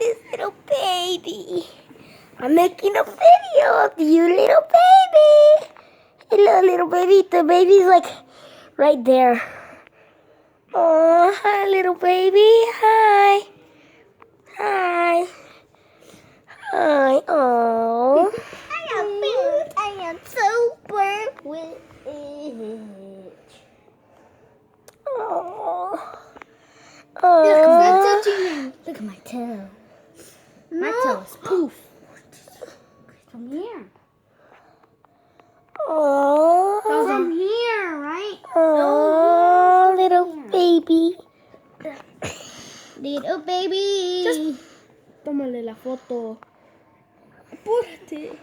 this little baby. I'm making a video of you, little baby. Hello, little baby. The baby's like right there. Oh, hi, little baby. Hi. Hi. Hi. Oh. I am super with it. Oh. Look, I'm not Oh. touching him. Look at my toe. My toe is poof. From here. Oh. From here, right? Oh, little baby. Little baby. Tómale la foto. Apúrate.